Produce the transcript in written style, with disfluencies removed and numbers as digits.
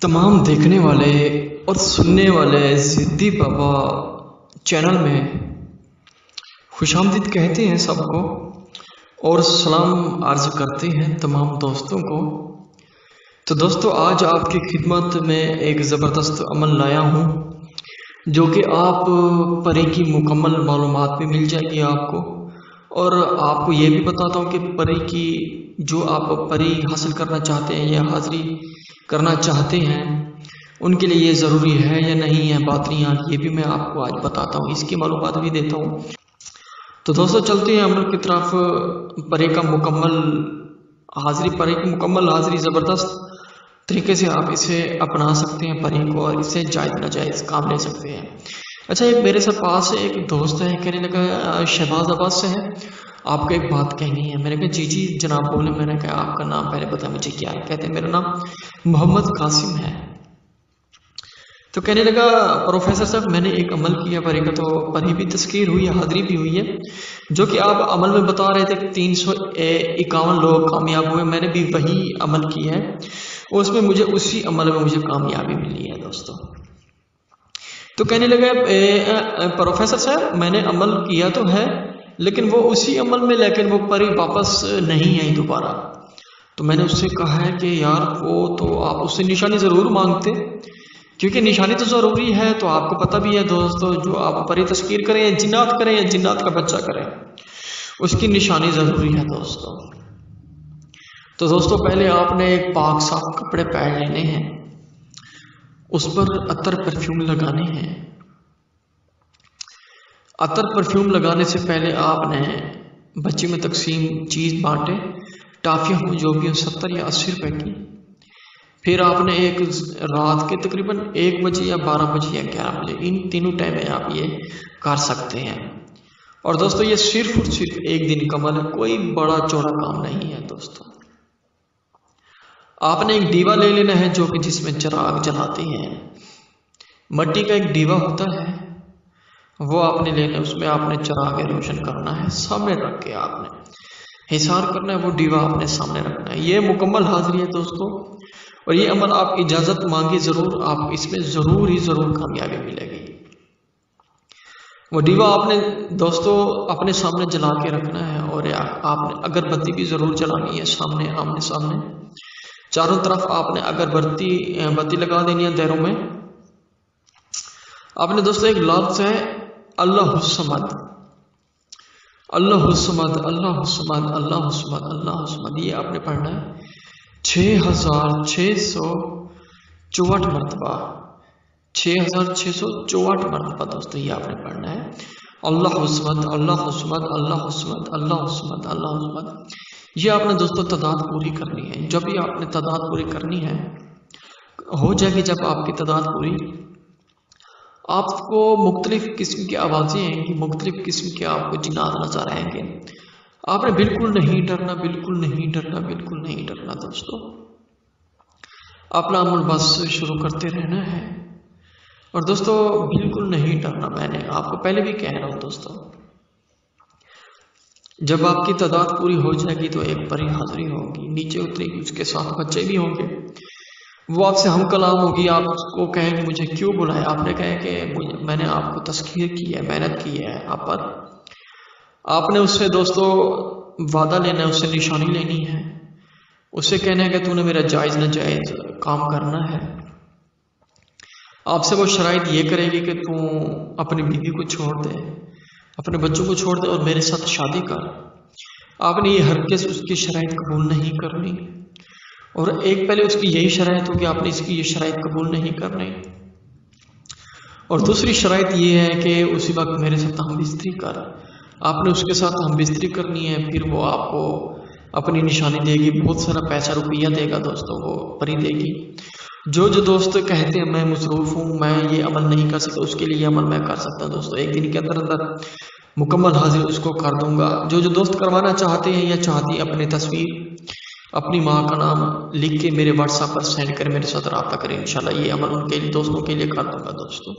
तमाम देखने वाले और सुनने वाले ज़िद्दी बाबा चैनल में खुशामदीद कहते हैं सबको और सलाम अर्ज़ करते हैं तमाम दोस्तों को। तो दोस्तों, आज आपकी खिदमत में एक ज़बरदस्त अमल लाया हूँ जो कि आप परी की मुकम्मल मालूमात भी मिल जाएगी आपको, और आपको ये भी बताता हूँ कि परी की जो आप परी हासिल करना चाहते हैं या हाज़िरी करना चाहते हैं उनके लिए ये ज़रूरी है या नहीं है बातनियाँ, ये भी मैं आपको आज बताता हूँ, इसकी मालूमात भी देता हूँ। तो दोस्तों, चलते हैं अमल की तरफ। परी का मुकम्मल हाज़िरी, परी की मुकम्मल हाज़िरी ज़बरदस्त तरीके से आप इसे अपना सकते हैं परी को, और इससे जायज़ नाजायज़ काम ले सकते हैं। अच्छा, एक मेरे से पास एक दोस्त है, कहने लगा शहबाजाबाद से है, आपको एक बात कहनी है। मैंने कहा जी जी जनाब बोले। मैंने कहा आपका नाम पहले बता मुझे क्या है। कहते हैं मेरा नाम मोहम्मद कासिम है। तो कहने लगा प्रोफेसर साहब, मैंने एक अमल किया परी का, तो परी भी तस्कीर हुई है, हाज़िरी भी हुई है, जो कि आप अमल में बता रहे थे 351 लोग कामयाब हुए। मैंने भी वही अमल किया है, उसमें मुझे उसी अमल में मुझे कामयाबी मिली है दोस्तों। तो कहने लगा प्रोफेसर साहब, मैंने अमल किया तो है लेकिन वो उसी अमल में, लेकिन वो परी वापस नहीं आई दोबारा। तो मैंने उससे कहा है कि यार वो तो आप उससे निशानी ज़रूर मांगते, क्योंकि निशानी तो ज़रूरी है। तो आपको पता भी है दोस्तों, जो आप परी तस्कीर करें या जिन्नात करें या जिन्नात का बच्चा करें, उसकी निशानी ज़रूरी है दोस्तों। तो दोस्तों, पहले आपने एक पाक साफ कपड़े पहन लेने हैं, उस पर अतर परफ्यूम लगाने हैं। अतर परफ्यूम लगाने से पहले आपने बच्चे में तकसीम चीज़ बांटे, टाफियाँ हो जो भी हो 70 या 80 रुपए की। फिर आपने एक रात के तकरीबन 1 बजे या 12 बजे या 11 बजे, इन तीनों टाइम में आप ये कर सकते हैं। और दोस्तों, ये सिर्फ और सिर्फ एक दिन का अमल है, कोई बड़ा चौड़ा काम नहीं है दोस्तों। आपने एक दीवा ले लेना है जो कि जिसमें चिराग जलाते हैं, मट्टी का एक दीवा होता है, वो आपने लेना है, उसमें आपने चिराग रोशन करना है, सामने रख के आपने हिसार करना है, वो दीवा आपने सामने रखना है। ये मुकम्मल हाज़िरी है दोस्तों, और ये अमल आप इजाज़त मांगे ज़रूर, आप इसमें ज़रूर ही ज़रूर कामयाबी मिलेगी। वो दीवा आपने दोस्तों अपने सामने जला के रखना है, और आपने अगरबत्ती भी ज़रूर जलानी है सामने, आमने सामने चारों तरफ आपने बत्ती लगा देनी है दैरों में। आपने दोस्तों एक लफ्ज़ है अल्लाहुस्समद, अल्लाहुस्समद, अल्लाहुस्समद, अल्लाहुस्समद, अल्लाहुस्समद, ये आपने पढ़ना है 6664 मरतबा, 6664 मरतबा दोस्तों, ये आपने पढ़ना है अल्लाहुस्समद, अल्लाहुस्समद, अल्लाहुस्समद, अल्लाहुस्समद, अल्लाहुस्समद। ये आपने दोस्तों तादाद पूरी करनी है। जब भी आपने तादाद पूरी करनी है, हो जाएगी जब आपकी तादाद पूरी, आपको मुख्तलिफ किस्म की आवाज़ें आएंगी, मुख्तलिफ किस्म के आपको जिन्नात नजर आएंगे। आपने बिल्कुल नहीं डरना, बिल्कुल नहीं डरना, बिल्कुल नहीं डरना दोस्तों। अपना अमल बस शुरू करते रहना है, और दोस्तों बिल्कुल नहीं डरना। मैंने आपको पहले भी कह रहा हूँ दोस्तों, जब आपकी तादाद पूरी हो जाएगी तो एक परी हाज़िरी होगी, नीचे उतरेगी, उसके साथ बच्चे भी होंगे। वो आपसे हम कलाम होगी, आपको कहेंगे मुझे क्यों बुलाया। आपने कहे कि मैंने आपको तस्खीर की है, मेहनत की है आप पर। आपने उससे दोस्तों वादा लेना है, उससे निशानी लेनी है, उससे कहना है कि तूने मेरा जायज़ नाजायज़ काम करना है। आपसे वो शराइत ये करेगी कि तू अपनी बीवी को छोड़ दे, अपने बच्चों को छोड़ दे और मेरे साथ शादी कर। आपने ये हरगिज़ उसकी शराइत कबूल नहीं करनी, और एक पहले उसकी यही शराइत हो कि आपने इसकी ये शराइत कबूल नहीं करनी, और दूसरी शराइत ये है कि उसी वक्त मेरे साथ हम बिस्तरी कर। आपने उसके साथ हम बिस्तरी करनी है, फिर वो आपको अपनी निशानी देगी, बहुत सारा पैसा रुपया देगा दोस्तों, वो परी देगी। जो दोस्त कहते हैं मैं मसरूफ़ हूँ, मैं ये अमल नहीं कर सकता, उसके लिए अमल मैं कर सकता दोस्तों, एक दिन के अंदर अंदर मुकम्मल हाज़िर उसको कर दूंगा। जो दोस्त करवाना चाहते हैं या चाहती अपनी तस्वीर, अपनी माँ का नाम लिख के मेरे व्हाट्सएप पर सेंड कर मेरे साथ रब्ता करें, इंशाल्लाह ये अमल उनके दोस्तों के लिए कर दूंगा दोस्तों।